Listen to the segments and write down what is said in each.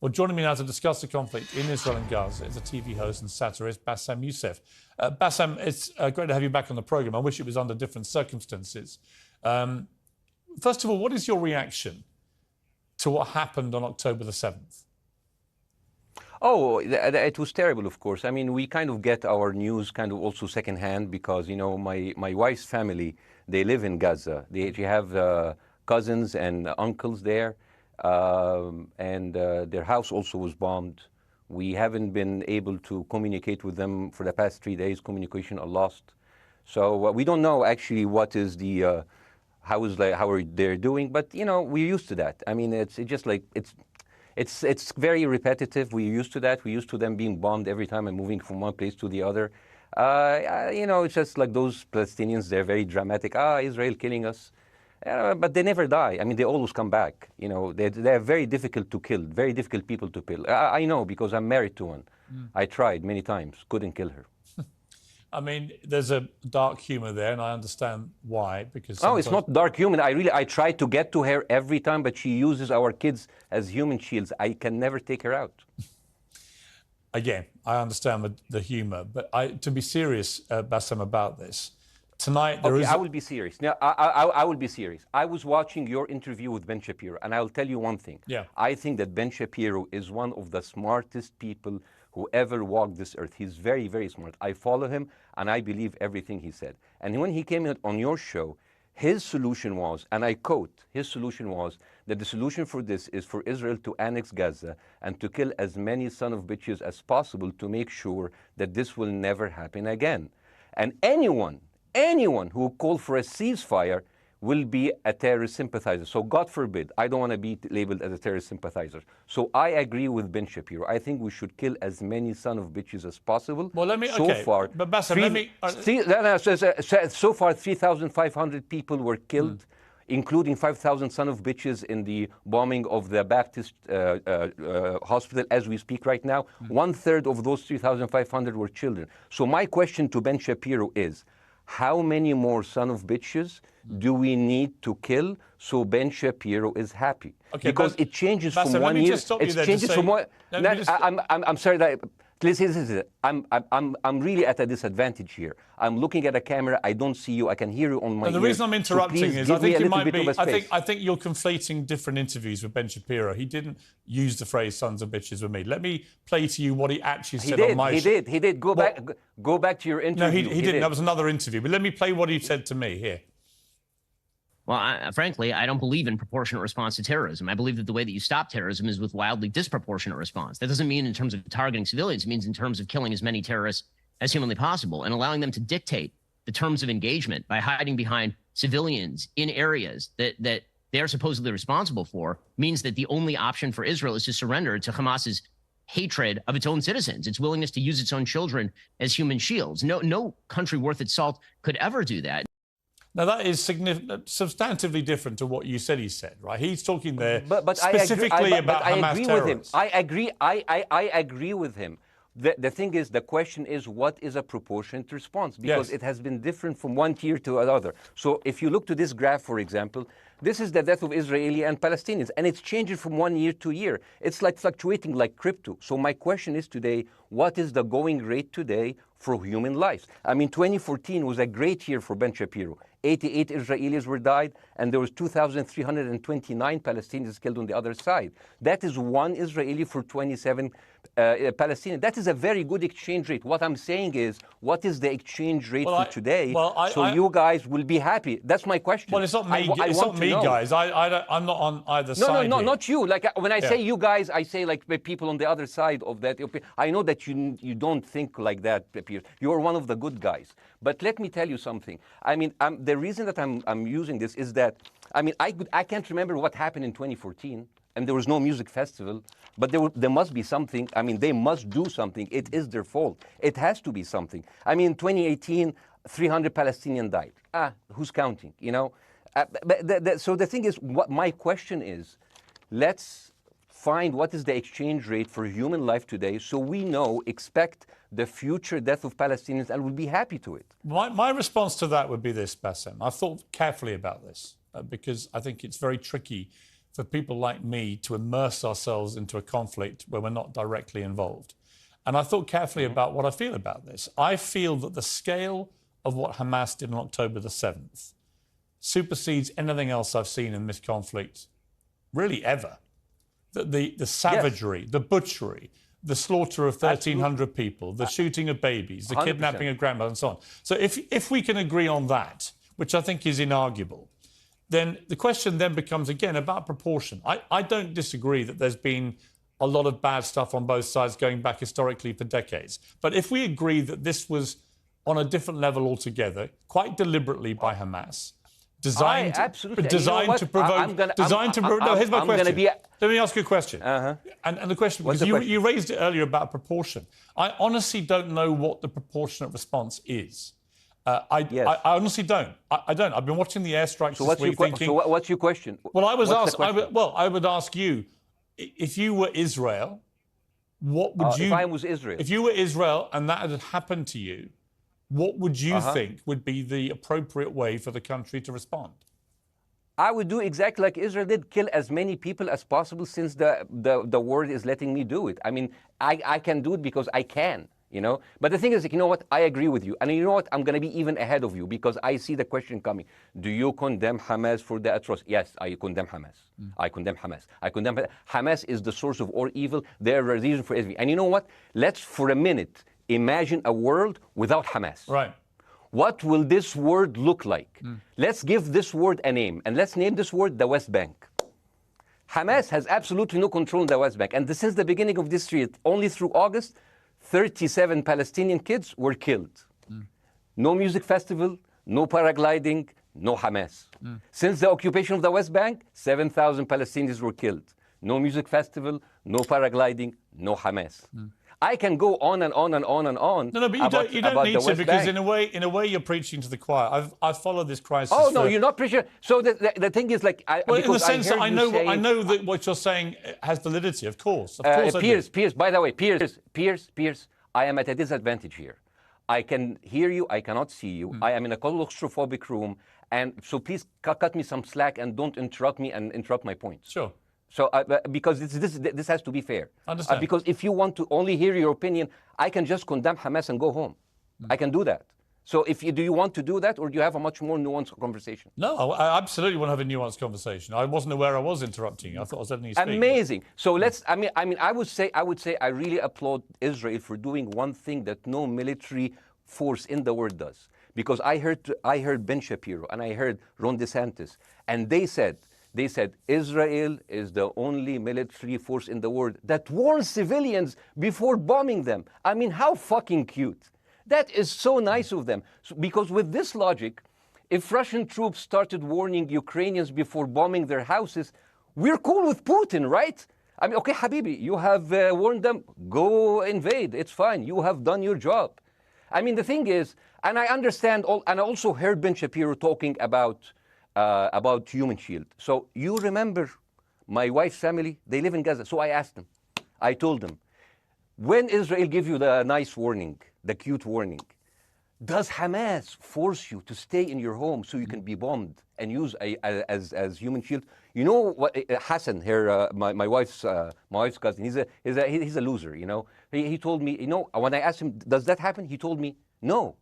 Well, joining me now to discuss the conflict in Israel and Gaza is a TV host and satirist, Bاسم Youssef. Bاسم, it's great to have you back on the programme. I wish it was under different circumstances. First of all, what is your reaction to what happened on October the 7th? Oh, it was terrible, of course. I mean, we kind of get our news kind of also secondhand because, you know, my wife's family, they live in Gaza. They have cousins and uncles there. And their house also was bombed. We haven't been able to communicate with them for the past 3 days. Communication are lost. So we don't know actually what is the, how are they doing, but you know, we're used to that. I mean, it's just like, it's very repetitive. We're used to that. We're used to them being bombed every time and moving from one place to the other. You know, it's just like those Palestinians, they're very dramatic. Israel killing us. But they never die. I mean, they always come back. You know, they're very difficult to kill, very difficult people to kill. I know because I'm married to one. I tried many times, couldn't kill her. I mean, there's a dark humour there, and I understand why. Because no, it's not dark humour. I try to get to her every time, but she uses our kids as human shields. I can never take her out. Again, I understand the humour, but to be serious, Bاسم, about this. Tonight, there is... I will be serious. Now, I will be serious. I was watching your interview with Ben Shapiro, and I'll tell you one thing. Yeah. I think that Ben Shapiro is one of the smartest people who ever walked this earth. He's very, very smart. I follow him, and I believe everything he said. And when he came on your show, his solution was, and I quote, his solution was that the solution for this is for Israel to annex Gaza and to kill as many son of bitches as possible to make sure that this will never happen again. And anyone who called for a ceasefire will be a terrorist sympathizer. So God forbid, I don't want to be labeled as a terrorist sympathizer. So I agree with Ben Shapiro. I think we should kill as many son of bitches as possible. Well, let me, so okay, far, but Bاسم, so far 3,500 people were killed, including 5,000 son of bitches in the bombing of the Baptist hospital as we speak right now. 1/3 of those 3,500 were children. So my question to Ben Shapiro is, how many more son of bitches do we need to kill so Ben Shapiro is happy? Okay, because it changes Bاسم, from 1 year. It changes from one. I'm sorry that. Listen, I'm really at a disadvantage here. I'm looking at a camera. I don't see you. I can hear you on my ear. The reason I'm interrupting is I think you're conflating different interviews with Ben Shapiro. He didn't use the phrase "sons of bitches" with me. Let me play to you what he actually said on my show. He did. Go back to your interview. No, he didn't. That was another interview. But let me play what he said to me here. Well, frankly, I don't believe in proportionate response to terrorism. I believe that the way that you stop terrorism is with wildly disproportionate response. That doesn't mean in terms of targeting civilians. It means in terms of killing as many terrorists as humanly possible and allowing them to dictate the terms of engagement by hiding behind civilians in areas that they are supposedly responsible for means that the only option for Israel is to surrender to Hamas's hatred of its own citizens, its willingness to use its own children as human shields. No country worth its salt could ever do that. Now, that is substantively different to what you said he said, right? He's talking there but specifically about Hamas terrorists. I agree with him. The thing is, the question is, what is a proportionate response? Because it has been different from one tier to another. So if you look to this graph, for example, this is the death of Israeli and Palestinians, and it's changing from 1 year to year. It's like fluctuating like crypto. So my question is today, what is the going rate today for human lives? I mean, 2014 was a great year for Ben Shapiro. 88 Israelis were died, and there was 2,329 Palestinians killed on the other side. That is one Israeli for 27 Palestinians. That is a very good exchange rate. What I'm saying is, what is the exchange rate for today? You guys will be happy. That's my question. Well, it's not me, guys. I'm not on either side. No, not you. Like when I say you guys, I say like the people on the other side of that. I know that you don't think like that, Piers. You're one of the good guys. But let me tell you something. I mean, the reason that I'm using this is that, I mean, I can't remember what happened in 2014, and there was no music festival, but there must be something. I mean, they must do something. It is their fault. It has to be something. I mean, 2018, 300 Palestinians died. Who's counting, you know? So the thing is, what my question is, let's find what is the exchange rate for human life today so we expect the future death of Palestinians and will be happy to it. My response to that would be this, Bاسم. I've thought carefully about this because I think it's very tricky for people like me to immerse ourselves into a conflict where we're not directly involved. And I thought carefully about what I feel about this. I feel that the scale of what Hamas did on October the 7th supersedes anything else I've seen in this conflict, really ever. The savagery, the butchery, the slaughter of 1,300 people, the shooting of babies, the 100%. Kidnapping of grandmothers, and so on. So if we can agree on that, which I think is inarguable, then the question then becomes, again, about proportion. I don't disagree that there's been a lot of bad stuff on both sides going back historically for decades. But if we agree that this was on a different level altogether, quite deliberately by Hamas, designed to provoke... No, here's my question. Let me ask you a question. And the question, because you raised it earlier about proportion. I honestly don't know what the proportionate response is. I honestly don't. I don't. I've been watching the airstrikes this week thinking... So what's your question? Well, I would ask you, if you were Israel, what would you... If I was Israel? If you were Israel and that had happened to you, what would you think would be the appropriate way for the country to respond? I would do exactly like Israel did, kill as many people as possible, since the world is letting me do it. I mean, I can do it because I can, you know. But the thing is, you know what, I agree with you. And you know what, I'm going to be even ahead of you, because I see the question coming. Do you condemn Hamas for the atrocities? Yes, I condemn Hamas. I condemn Hamas. Hamas is the source of all evil. They're a reason for everything. And you know what, let's for a minute imagine a world without Hamas. Right. What will this word look like? Let's give this word a name, and let's name this word the West Bank. Hamas has absolutely no control in the West Bank, and since the beginning of this year, only through August, 37 Palestinian kids were killed. No music festival, no paragliding, no Hamas. Since the occupation of the West Bank, 7,000 Palestinians were killed. No music festival, no paragliding, no Hamas. I can go on and on and on and on. No, but you don't need to, because in a way you're preaching to the choir. I've followed this crisis. Oh no, you're not preaching. So the thing is, like, in the sense that I know that what you're saying has validity. Of course, Piers. By the way, Piers. I am at a disadvantage here. I can hear you. I cannot see you. I am in a claustrophobic room, and so please cut me some slack and don't interrupt me and interrupt my points. Sure. So, because this has to be fair. Understand. Because if you want to only hear your opinion, I can just condemn Hamas and go home. I can do that. So, do you want to do that, or do you have a much more nuanced conversation? No, I absolutely want to have a nuanced conversation. I wasn't aware I was interrupting you. I thought I was letting you speak. Amazing. So let's. I mean, I would say I really applaud Israel for doing one thing that no military force in the world does. Because I heard Ben Shapiro and I heard Ron DeSantis, and they said Israel is the only military force in the world that warns civilians before bombing them. I mean, how fucking cute. That is so nice of them. Because with this logic, if Russian troops started warning Ukrainians before bombing their houses, we're cool with Putin, right? I mean, okay, Habibi, you have warned them, go invade, it's fine, you have done your job. I mean, the thing is, and I understand, and I also heard Ben Shapiro talking about Human Shield. So you remember my wife's family, they live in Gaza. So I asked them, I told them, when Israel give you the nice warning, the cute warning, does Hamas force you to stay in your home so you can be bombed and use as Human Shield? You know what, Hassan here, my wife's cousin, he's a loser, you know. He told me, you know, when I asked him, does that happen? He told me, no.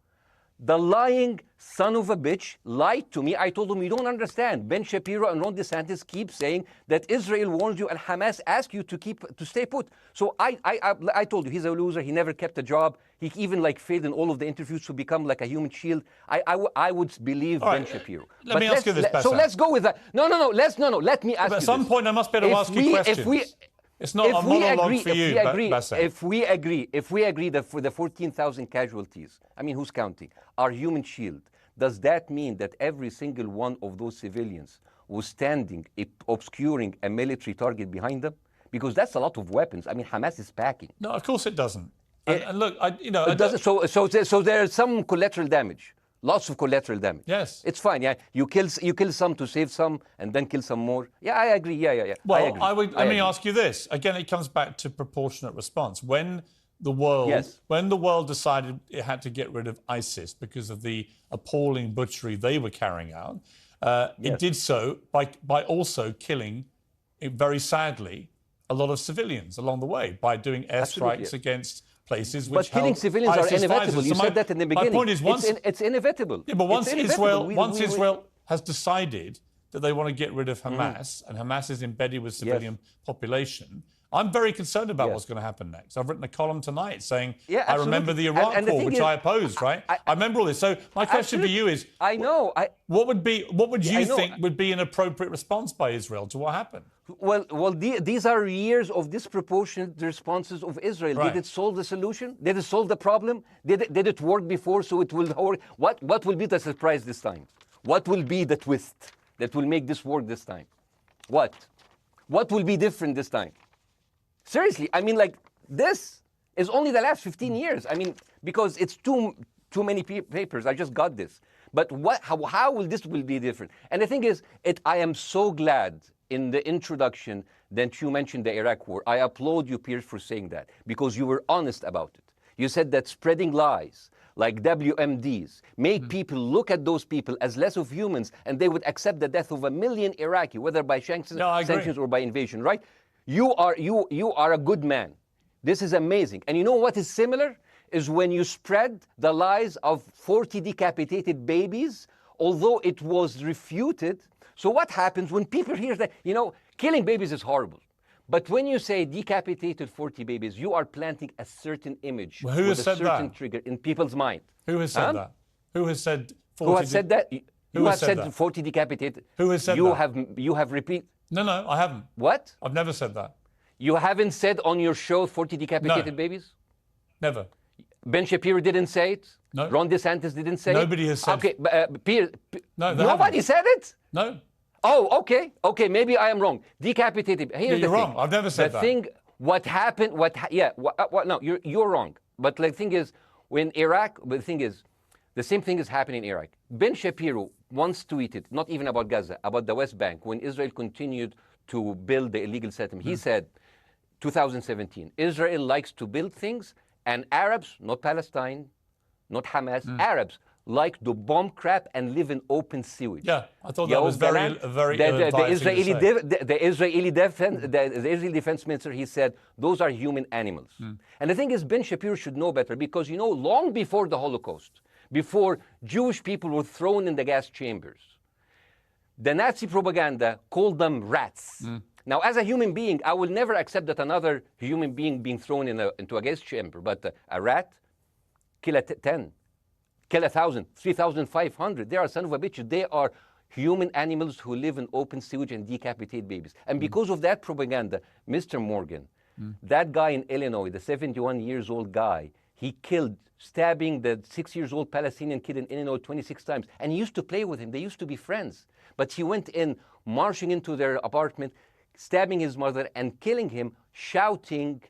The lying son of a bitch lied to me. I told him, you don't understand. Ben Shapiro and Ron DeSantis keep saying that Israel warns you and Hamas asks you to stay put. So I told you, he's a loser. He never kept a job. He even failed in all of the interviews to become like a human shield. I would believe Ben Shapiro. Let me ask you this, Bassam. So let's go with that. No. Let me ask you At some point, I must be able to ask you questions. It's not a monologue for you, Bassam. If we agree that for the 14,000 casualties, I mean, who's counting, are Human Shield, does that mean that every single one of those civilians was standing, obscuring a military target behind them? Because that's a lot of weapons. I mean, Hamas is packing. No, of course it doesn't. And look, So there's some collateral damage. Lots of collateral damage. Yes. It's fine, yeah. You kill some to save some and then kill some more. Yeah, I agree. Yeah. Well, let me ask you this. Again, it comes back to proportionate response. When the world decided it had to get rid of ISIS because of the appalling butchery they were carrying out, it did so by also killing very sadly, a lot of civilians along the way by doing airstrikes against places which but killing civilians are inevitable. You said that in the beginning. My point is, it's inevitable. Yeah, but once Israel has decided that they want to get rid of Hamas, and Hamas is embedded with civilian population, I'm very concerned about what's going to happen next. I've written a column tonight saying, I remember the Iraq War, which I opposed, right? I remember all this. So my question for you is, what would you think would be an appropriate response by Israel to what happened? Well, these are years of disproportionate responses of Israel. Right. Did it solve the solution? Did it solve the problem? Did it work before, so it will work? What will be the surprise this time? What will be the twist that will make this work this time? What will be different this time? Seriously, I mean, like, this is only the last 15 years. I mean, because it's too many papers. I just got this. But how will this be different? And the thing is, I am so glad in the introduction that you mentioned the Iraq War. I applaud you, Piers, for saying that, because you were honest about it. You said that spreading lies like WMDs make people look at those people as less of humans, and they would accept the death of 1 million Iraqi, whether by sanctions or by invasion, right? You are a good man. This is amazing. And you know what is similar? Is when you spread the lies of 40 decapitated babies, although it was refuted. So what happens when people hear that, killing babies is horrible. But when you say decapitated 40 babies, you are planting a certain image with a certain trigger in people's mind. Who has said that? Who has said 40? Who has said that? Who has said 40 decapitated? Who has said that? You have repeated. No, I haven't. What? I've never said that. You haven't said on your show 40 decapitated babies? Never. Ben Shapiro didn't say it? No. Ron DeSantis didn't say Nobody it? has said it? Okay, no, nobody said it? No. Oh, okay, maybe I am wrong. Decapitated. Here's you're wrong. I've never said that. What happened, no, you're wrong. But the thing is, the same thing is happening in Iraq. Ben Shapiro once tweeted, not even about Gaza, about the West Bank, when Israel continued to build the illegal settlement. He said, 2017, Israel likes to build things, and Arabs, not Palestine, not Hamas, Arabs like to bomb crap and live in open sewage. Yeah, I thought that was very the Israeli defense minister, he said, those are human animals. And the thing is, Ben Shapiro should know better, because, long before the Holocaust, before Jewish people were thrown in the gas chambers, the Nazi propaganda called them rats. Now, as a human being, I will never accept that another human being being thrown into a gas chamber, but a rat, kill 10, kill 1,000, 3,500. They are son of a bitch. They are human animals who live in open sewage and decapitate babies. And because of that propaganda, Mr. Mورجان, that guy in Illinois, the 71-years-old guy, he killed, stabbing the 6-year-old Palestinian kid in Illinois 26 times. And he used to play with him. They used to be friends. But he went in, marching into their apartment, stabbing his mother and killing him, shouting,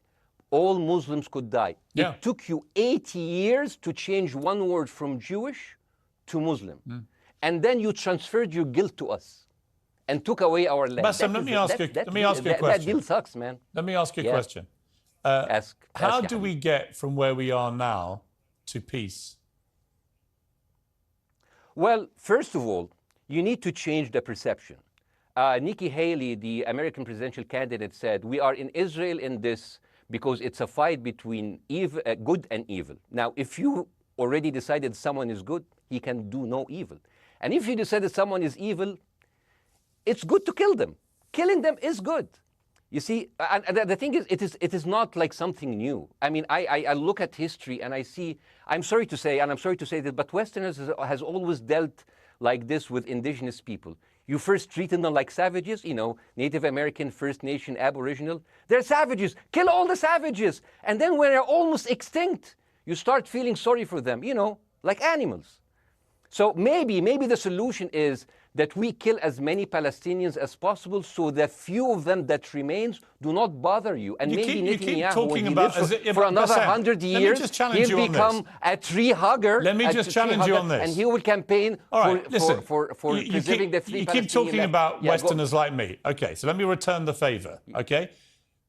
all Muslims could die. Yeah. It took you 80 years to change one word from Jewish to Muslim. And then you transferred your guilt to us and took away our land. Bاسم, let me ask you a question. That deal sucks, man. Let me ask you a question. How do we get from where we are now to peace? Well, first of all, you need to change the perception. Nikki Haley, the American presidential candidate, said, we are in Israel in this because it's a fight between good and evil. Now, if you already decided someone is good, he can do no evil. And if you decided someone is evil, it's good to kill them. Killing them is good. You see, and the thing is, it is not like something new. I mean, I look at history and I see, I'm sorry to say that, but Westerners has always dealt like this with indigenous people. You first treated them like savages, Native American, First Nation, Aboriginal. They're savages. Kill all the savages. And then when they're almost extinct, you start feeling sorry for them, like animals. So maybe the solution is that we kill as many Palestinians as possible, so the few of them that remains do not bother you. And maybe Netanyahu, when he lives for another 100 years, he'll become a tree hugger. Let me just challenge you on this. And he will campaign for preserving the free Palestinian. You keep talking about Westerners like me. Okay, so let me return the favor, okay?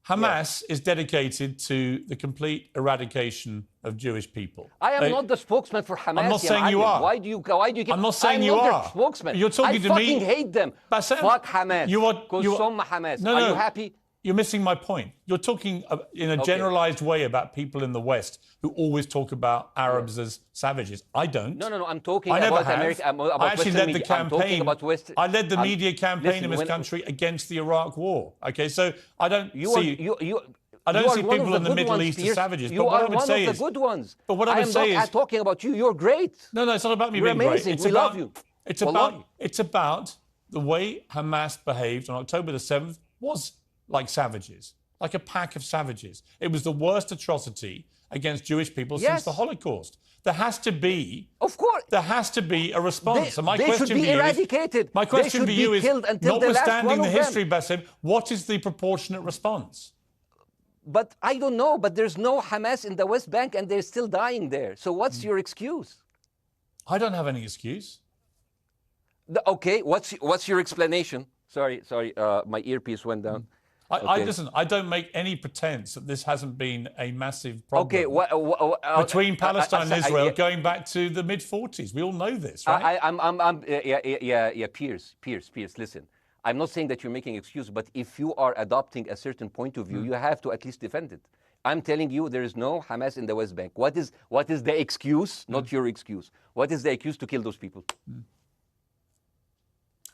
Hamas is dedicated to the complete eradication of Jewish people. I am not the spokesman for Hamas. I'm not saying you are. Why do you keep... I'm not saying you I'm not are. their spokesman. You're talking to me. I fucking hate them. Bassem, Fuck Hamas. Hamas. No, are you happy? You're missing my point. You're talking in a generalized way about people in the West who always talk about Arabs as savages. I don't. No. I'm talking about America. I actually led the campaign. I led the media campaign in this country against the Iraq War. Okay, so I don't see. I don't see people in the Middle East as savages. You are one of the good ones. But what I would say is, I'm not talking about you. You're great. No, it's not about me being amazing. great. We love you. It's about the way Hamas behaved on October the 7th was like savages, like a pack of savages. It was the worst atrocity against Jewish people since the Holocaust. There has to be, of course, there has to be a response. They should be eradicated. My question for you is, notwithstanding the history, Bassem, what is the proportionate response? But I don't know. But there's no Hamas in the West Bank, and they're still dying there. So what's your excuse? I don't have any excuse. Okay, what's your explanation? Sorry, my earpiece went down. Listen, I don't make any pretense that this hasn't been a massive problem between Palestine and Israel going back to the mid-40s. We all know this, right? Piers, listen. I'm not saying that you're making excuses, but if you are adopting a certain point of view, you have to at least defend it. I'm telling you, there is no Hamas in the West Bank. What is the excuse? Not your excuse. What is the excuse to kill those people?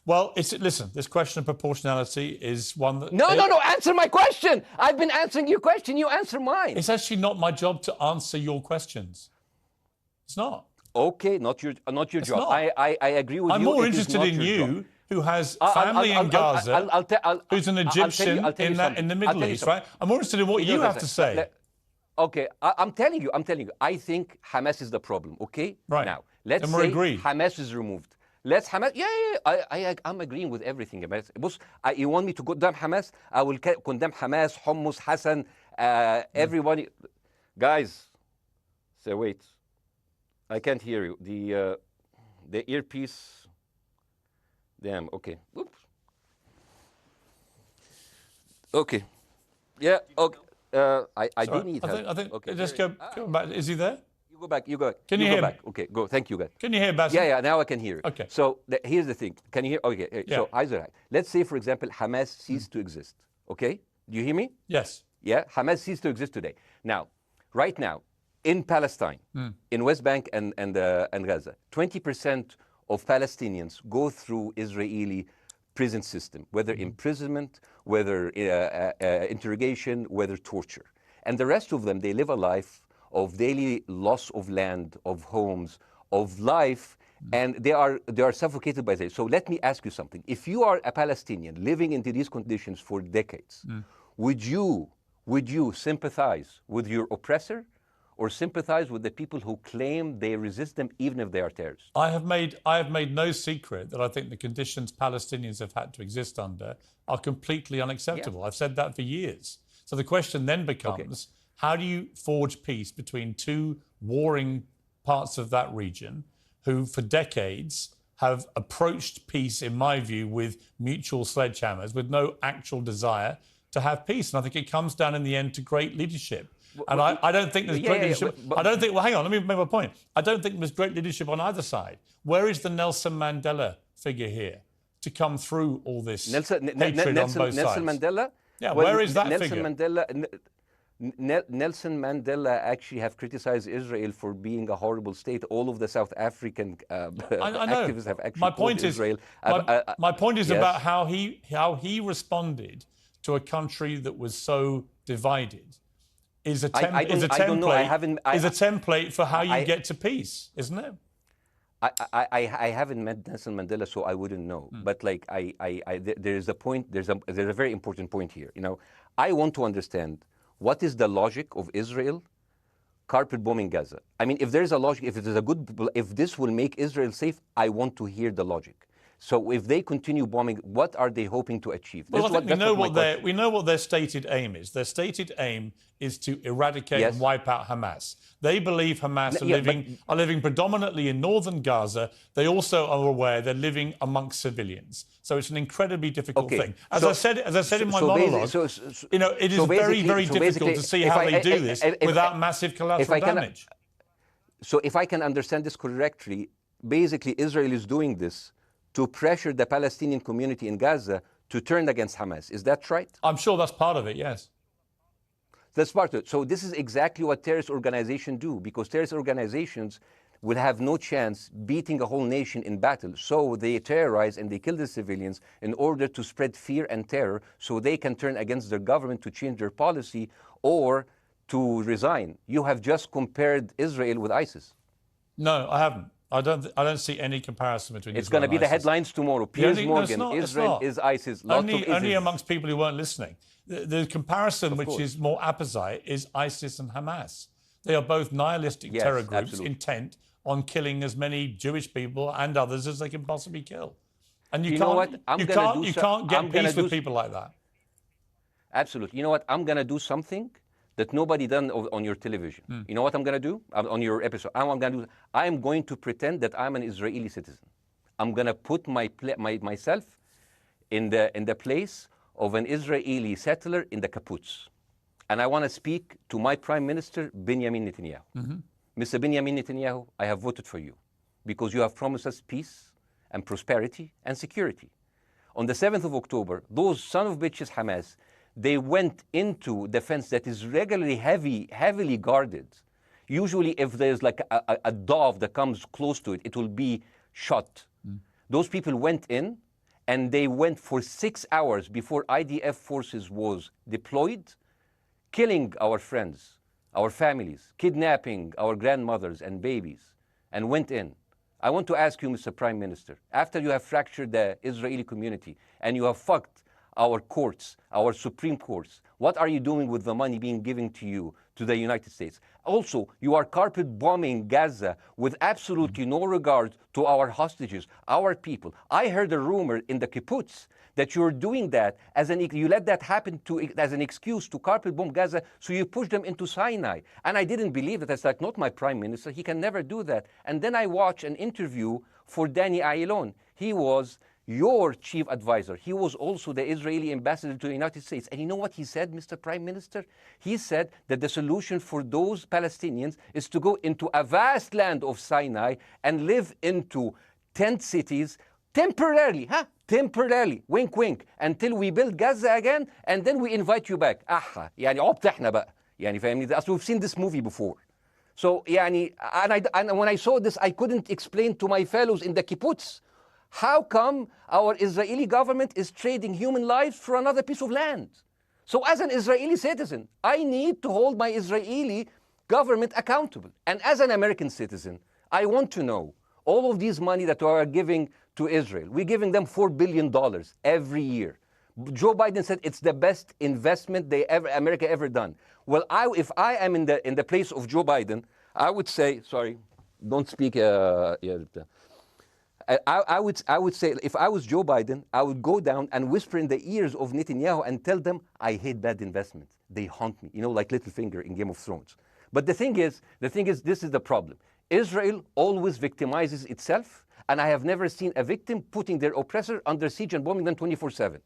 Well, listen, this question of proportionality is one that... No, answer my question. I've been answering your question. You answer mine. It's actually not my job to answer your questions. It's not. Okay, not your job. Not. I agree with you. I'm more interested in you, who has family in Gaza, who's an Egyptian in the Middle East, right? I'm more interested in what you have to say. Okay, I'm telling you. I think Hamas is the problem, okay? Right. Now, let's say Hamas is removed. Let's Hamas. I'm agreeing with everything. You want me to condemn Hamas? I will condemn Hamas, Hummus, Hassan, everybody. Guys, say wait. I can't hear you. The earpiece. Damn. Okay. Oops. Okay. Yeah. Okay. I do need help. I think. Okay. Just go back. Is he there? You go back. Can you hear me? Okay, go. Thank you, guys. Can you hear Bassem? Yeah, now I can hear you. Okay. So here's the thing. Can you hear? Okay. Yeah. So Isaac, let's say, for example, Hamas ceased to exist. Okay? Do you hear me? Yes. Yeah? Hamas ceased to exist today. Now, right now, in Palestine, in West Bank and Gaza, 20% of Palestinians go through Israeli prison system, whether imprisonment, whether interrogation, whether torture. And the rest of them, they live a life of daily loss of land, of homes, of life, and they are suffocated by this. So let me ask you something. If you are a Palestinian living into these conditions for decades, would you sympathize with your oppressor or sympathize with the people who claim they resist them even if they are terrorists? I have made no secret that I think the conditions Palestinians have had to exist under are completely unacceptable. I've said that for years. So the question then becomes, how do you forge peace between two warring parts of that region who for decades have approached peace, in my view, with mutual sledgehammers, with no actual desire to have peace? And I think it comes down in the end to great leadership. And I don't think there's great leadership. I don't think, well, hang on, let me make my point. I don't think there's great leadership on either side. Where is the Nelson Mandela figure here to come through all this hatred on both sides? Nelson Mandela? Yeah, where is that Nelson figure? Nelson Mandela actually have criticized Israel for being a horrible state. All of the South African activists have actually called Israel. My point is about how he responded to a country that was so divided. Is a template for how you get to peace, isn't it? I haven't met Nelson Mandela, so I wouldn't know. But like there's a point. There's a very important point here. You know, I want to understand what is the logic of Israel carpet bombing Gaza. I mean, if there's a logic, if this will make Israel safe, I want to hear the logic. So if they continue bombing, what are they hoping to achieve? Well, I think we know what their stated aim is. Their stated aim is to eradicate and wipe out Hamas. They believe Hamas are living predominantly in northern Gaza. They also are aware they're living amongst civilians. So it's an incredibly difficult thing. As I said in my monologue, it is very, very difficult to see how they do this without massive collateral damage. So if I can understand this correctly, basically Israel is doing this to pressure the Palestinian community in Gaza to turn against Hamas. Is that right? I'm sure that's part of it, yes. That's part of it. So this is exactly what terrorist organizations do, because terrorist organizations will have no chance beating a whole nation in battle. So they terrorize and they kill the civilians in order to spread fear and terror so they can turn against their government to change their policy or to resign. You have just compared Israel with ISIS. No, I haven't. I don't see any comparison between It's going to be the headlines tomorrow. Piers Morgan, Israel is ISIS. Only amongst people who weren't listening. The comparison, which is more apposite, is ISIS and Hamas. They are both nihilistic terror groups intent on killing as many Jewish people and others as they can possibly kill. And you can't get peace with people like that. Absolutely. You know what? I'm going to do something that nobody done on your television. You know what I'm going to do on your episode? I'm going to pretend that I'm an Israeli citizen. I'm going to put myself in the place of an Israeli settler in the kibbutz. And I want to speak to my Prime Minister, Benjamin Netanyahu. Mr. Benjamin Netanyahu, I have voted for you because you have promised us peace and prosperity and security. On the 7th of October, those son of bitches Hamas, they went into the fence that is regularly heavily guarded. Usually if there's like a dove that comes close to it, it will be shot. Those people went in and they went for 6 hours before IDF forces was deployed, killing our friends, our families, kidnapping our grandmothers and babies, and went in. I want to ask you, Mr. Prime Minister, after you have fractured the Israeli community and you have fucked our courts, our Supreme Courts, what are you doing with the money being given to you, to the United States? Also, you are carpet bombing Gaza with absolutely no regard to our hostages, our people. I heard a rumor in the kibbutz that you're doing that you let that happen as an excuse to carpet bomb Gaza, so you push them into Sinai. And I didn't believe it. That's like, not my prime minister. He can never do that. And then I watched an interview for Danny Ayalon. He was your chief advisor. He was also the Israeli ambassador to the United States. And you know what he said, Mr. Prime Minister? He said that the solution for those Palestinians is to go into a vast land of Sinai and live into tent cities temporarily, temporarily, wink wink, until we build Gaza again, and then we invite you back. يعني عبط احنا بقى. يعني فاهمني؟ We've seen this movie before. So يعني, and when I saw this, I couldn't explain to my fellows in the kibbutz, how come our Israeli government is trading human lives for another piece of land? So as an Israeli citizen, I need to hold my Israeli government accountable. And as an American citizen, I want to know all of these money that we are giving to Israel. We're giving them $4 billion every year. Joe Biden said it's the best investment America ever done. Well, if I am in the place of Joe Biden, I would say, sorry, don't speak. I would say, if I was Joe Biden, I would go down and whisper in the ears of Netanyahu and tell them, I hate bad investments. They haunt me, like Littlefinger in Game of Thrones. But the thing is, this is the problem. Israel always victimizes itself, and I have never seen a victim putting their oppressor under siege and bombing them 24/7.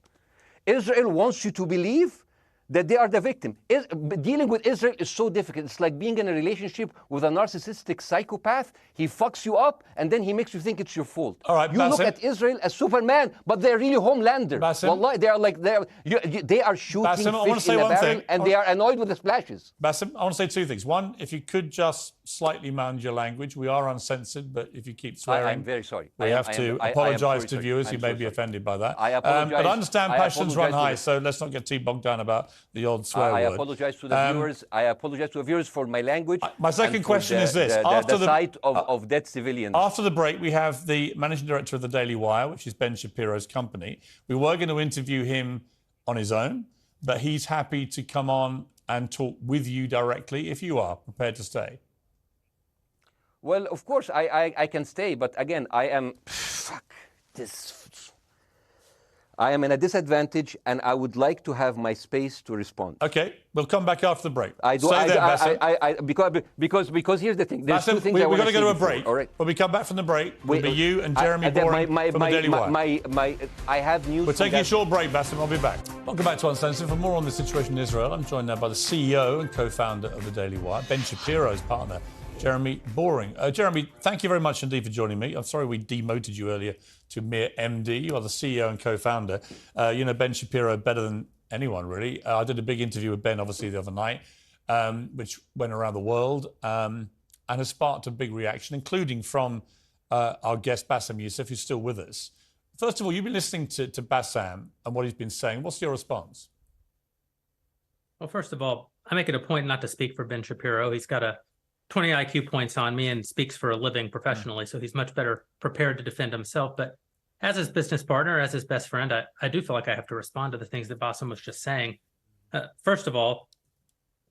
Israel wants you to believe that they are the victim. Dealing with Israel is so difficult. It's like being in a relationship with a narcissistic psychopath. He fucks you up, and then he makes you think it's your fault. All right, you look at Israel as Superman, but they're really Homelander. Wallahi, they are shooting fish in a barrel, and they are annoyed with the splashes. Bassem, I want to say two things. One, if you could just slightly mind your language. We are uncensored, but if you keep swearing... I'm very sorry. We have to apologise to viewers who may be offended by that. I apologise. But I understand passions run high, so let's not get too bogged down about the odd swear word. I apologise to the viewers. I apologise to the viewers for my language. My second question is this. After the sight of dead civilians. After the break, we have the managing director of the Daily Wire, which is Ben Shapiro's company. We were going to interview him on his own, but he's happy to come on and talk with you directly if you are prepared to stay. Well, of course, I can stay, but again, I am... I am in a disadvantage, and I would like to have my space to respond. Okay, we'll come back after the break. Because here's the thing. There's Bassem, two things we're I want going to go to a before, break. all right? When we come back from the break, it'll be you and Jeremy Boring from the Daily Wire. I have news. We're taking a short break, Bassem. I'll be back. Welcome back to Uncensored. For more on the situation in Israel, I'm joined now by the CEO and co-founder of the Daily Wire, Ben Shapiro's partner, Jeremy Boring. Jeremy, thank you very much indeed for joining me. I'm sorry we demoted you earlier to mere MD. You are the CEO and co-founder. You know Ben Shapiro better than anyone, really. I did a big interview with Ben, obviously, the other night, which went around the world and has sparked a big reaction, including from our guest, Bassem Youssef, who's still with us. First of all, you've been listening to Bassem and what he's been saying. What's your response? Well, first of all, I make it a point not to speak for Ben Shapiro. He's got a 20 IQ points on me and speaks for a living professionally, so he's much better prepared to defend himself. But as his business partner, as his best friend, I do feel like I have to respond to the things that Bassem was just saying. First of all,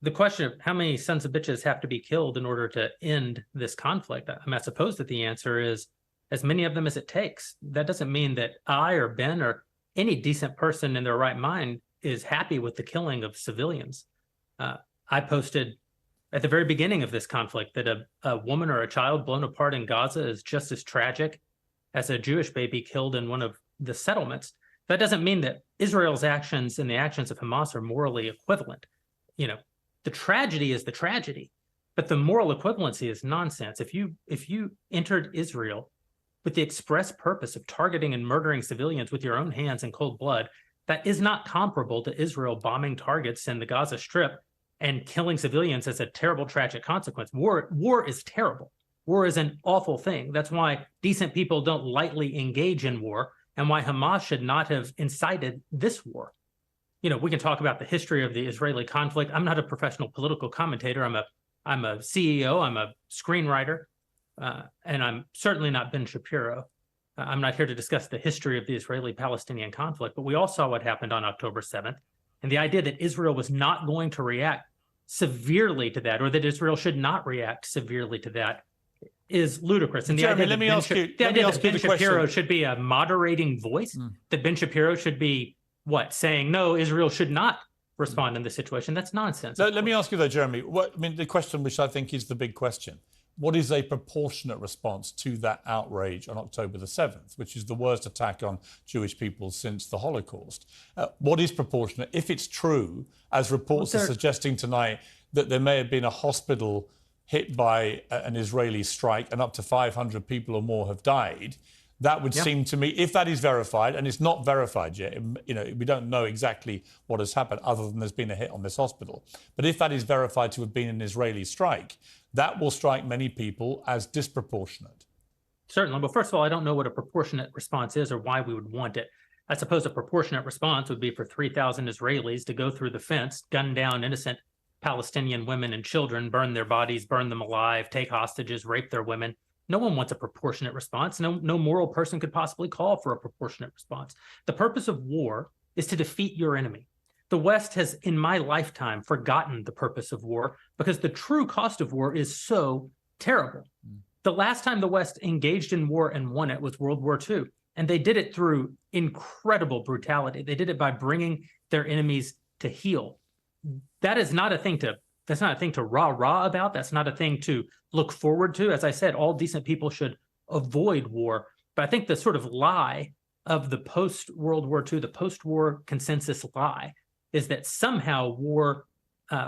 the question of how many sons of bitches have to be killed in order to end this conflict, I suppose that the answer is as many of them as it takes. That doesn't mean that I or Ben or any decent person in their right mind is happy with the killing of civilians. I posted at the very beginning of this conflict that a woman or a child blown apart in Gaza is just as tragic as a Jewish baby killed in one of the settlements. That doesn't mean that Israel's actions and the actions of Hamas are morally equivalent. You know, the tragedy is the tragedy, but the moral equivalency is nonsense. If you entered Israel with the express purpose of targeting and murdering civilians with your own hands in cold blood, that is not comparable to Israel bombing targets in the Gaza Strip and killing civilians as a terrible, tragic consequence. War is terrible. War is an awful thing. That's why decent people don't lightly engage in war, and why Hamas should not have incited this war. You know, we can talk about the history of the Israeli conflict. I'm not a professional political commentator. I'm a CEO. I'm a screenwriter, and I'm certainly not Ben Shapiro. I'm not here to discuss the history of the Israeli-Palestinian conflict, but we all saw what happened on October 7th. And the idea that Israel was not going to react severely to that, or that Israel should not react severely to that, is ludicrous. And Jeremy, let me ask you that Ben Shapiro question. should be a moderating voice, that Ben Shapiro should be, saying, no, Israel should not respond in this situation. That's nonsense. Let me ask you, though, Jeremy, the question which I think is the big question. What is a proportionate response to that outrage on October the 7th, which is the worst attack on Jewish people since the Holocaust? What is proportionate? If it's true, as reports are suggesting tonight, that there may have been a hospital hit by an Israeli strike and up to 500 people or more have died, that would seem to me, if that is verified, and it's not verified yet, you know, we don't know exactly what has happened other than there's been a hit on this hospital. But if that is verified to have been an Israeli strike, that will strike many people as disproportionate. Certainly. Well, first of all, I don't know what a proportionate response is or why we would want it. I suppose a proportionate response would be for 3,000 Israelis to go through the fence, gun down innocent Palestinian women and children, burn their bodies, burn them alive, take hostages, rape their women. No one wants a proportionate response. No moral person could possibly call for a proportionate response. The purpose of war is to defeat your enemy. The West has, in my lifetime, forgotten the purpose of war because the true cost of war is so terrible. The last time the West engaged in war and won it was World War II, and they did it through incredible brutality. They did it by bringing their enemies to heel. That is not a thing to That's not a thing to rah-rah about. That's not a thing to look forward to. As I said, all decent people should avoid war. But I think the sort of lie of the post-World War II, the post-war consensus lie, is that somehow war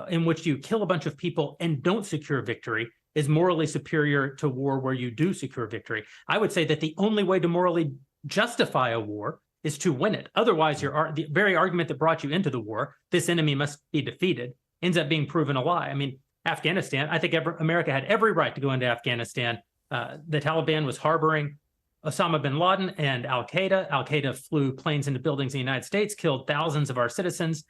in which you kill a bunch of people and don't secure victory is morally superior to war where you do secure victory. I would say that the only way to morally justify a war is to win it. Otherwise, the very argument that brought you into the war, this enemy must be defeated, ends up being proven a lie. I mean, Afghanistan, I think America had every right to go into Afghanistan. The Taliban was harboring Osama bin Laden and Al-Qaeda. Al-Qaeda flew planes into buildings in the United States, killed thousands of our citizens,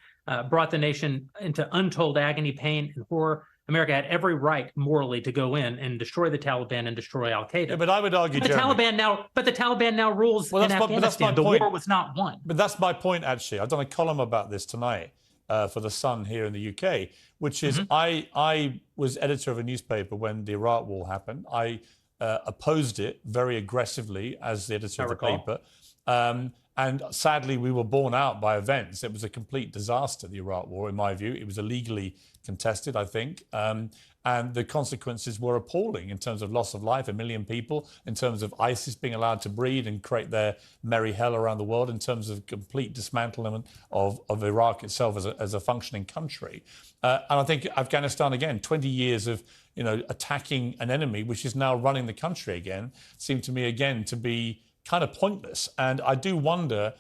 brought the nation into untold agony, pain, and horror. America had every right morally to go in and destroy the Taliban and destroy Al-Qaeda. Yeah, but I would argue, the Taliban now rules in Afghanistan. The war was not won. But that's my point, actually. I've done a column about this tonight for The Sun here in the UK, which is I was editor of a newspaper when the Iraq war happened. I opposed it very aggressively as the editor of the recall. paper. And sadly, we were borne out by events. It was a complete disaster, the Iraq War, in my view. It was illegally contested, I think. And the consequences were appalling in terms of loss of life, 1 million people, in terms of ISIS being allowed to breed and create their merry hell around the world, in terms of complete dismantlement of Iraq itself as a functioning country. And I think Afghanistan, again, 20 years of attacking an enemy, which is now running the country again, seemed to me, again, to be kind of pointless. And I do wonder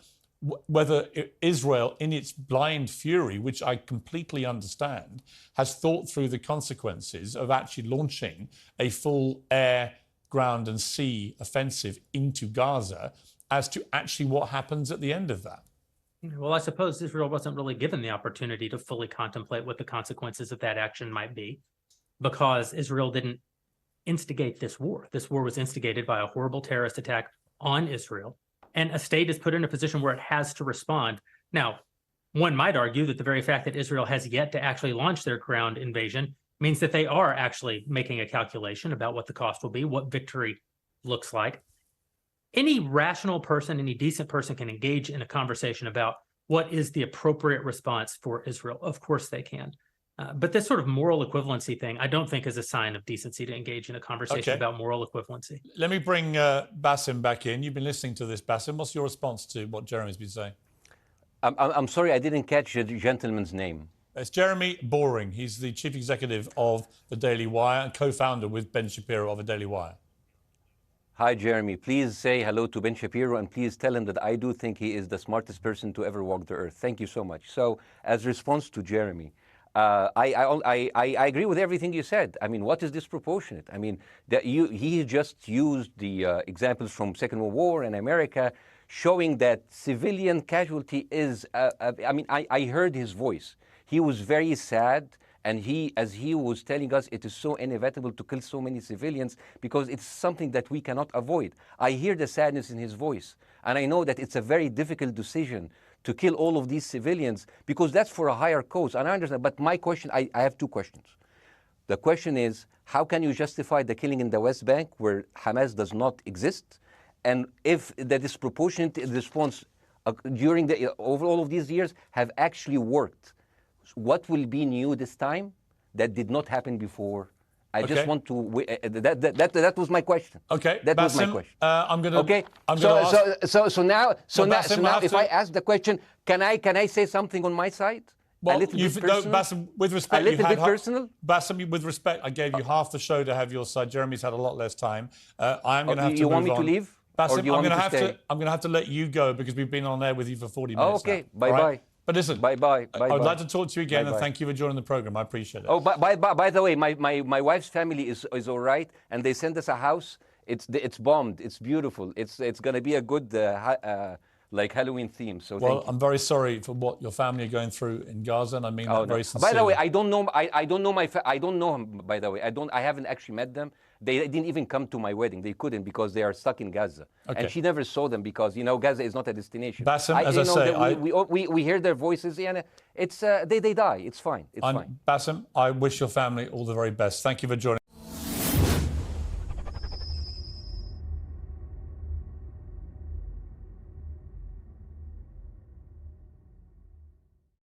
whether Israel, in its blind fury, which I completely understand, has thought through the consequences of actually launching a full air, ground and sea offensive into Gaza as to actually what happens at the end of that. Well, I suppose Israel wasn't really given the opportunity to fully contemplate what the consequences of that action might be, because Israel didn't instigate this war. This war was instigated by a horrible terrorist attack on Israel, and a state is put in a position where it has to respond. Now, one might argue that the very fact that Israel has yet to actually launch their ground invasion means that they are actually making a calculation about what the cost will be, what victory looks like. Any rational person, any decent person can engage in a conversation about what is the appropriate response for Israel. Of course they can. But this sort of moral equivalency thing, I don't think is a sign of decency to engage in a conversation about moral equivalency. Let me bring Baasim back in. You've been listening to this, Baasim. What's your response to what Jeremy's been saying? I'm sorry, I didn't catch the gentleman's name. It's Jeremy Boring. He's the chief executive of the Daily Wire and co-founder with Ben Shapiro of the Daily Wire. Hi, Jeremy. Please say hello to Ben Shapiro and please tell him that I do think he is the smartest person to ever walk the earth. Thank you so much. So, as a response to Jeremy, I agree with everything you said. I mean, what is disproportionate? I mean, he just used the examples from Second World War and America, showing that civilian casualty is, I mean, I heard his voice. He was very sad, and as he was telling us, it is so inevitable to kill so many civilians because it's something that we cannot avoid. I hear the sadness in his voice, and I know that it's a very difficult decision to kill all of these civilians because that's for a higher cause, and I understand. But my question, I have two questions. The question is, how can you justify the killing in the West Bank where Hamas does not exist? And if the disproportionate response during over all of these years have actually worked, what will be new this time that did not happen before? I just want to. That was my question. Okay, that Baasim, was my question. I'm gonna. Okay. So now, if I ask the question, can I say something on my side? Well, a little bit personal? Baasim, with respect, a little bit personal. Baasim, with respect, I gave you half the show to have your side. Jeremy's had a lot less time. I'm going to have to. You move want me on. to leave? Baasim, or do you want me to stay? I'm going to have to let you go because we've been on air with you for 40 minutes. Okay. Now. Bye bye. Right? But listen, bye bye. I would like to talk to you again, and thank you for joining the program. I appreciate it. Oh, by the way, my wife's family is all right, and they sent us a house. It's bombed. It's beautiful. It's going to be a good like Halloween theme. So well, I'm very sorry for what your family are going through in Gaza, and I mean that very sincerely. By the way, I don't know. I don't know I don't know him. By the way, I haven't actually met them. They didn't even come to my wedding. They couldn't because they are stuck in Gaza. Okay. And she never saw them because Gaza is not a destination. Baasim, as I say, we hear their voices, and it's they die. It's fine. It's fine. Baasim, I wish your family all the very best. Thank you for joining.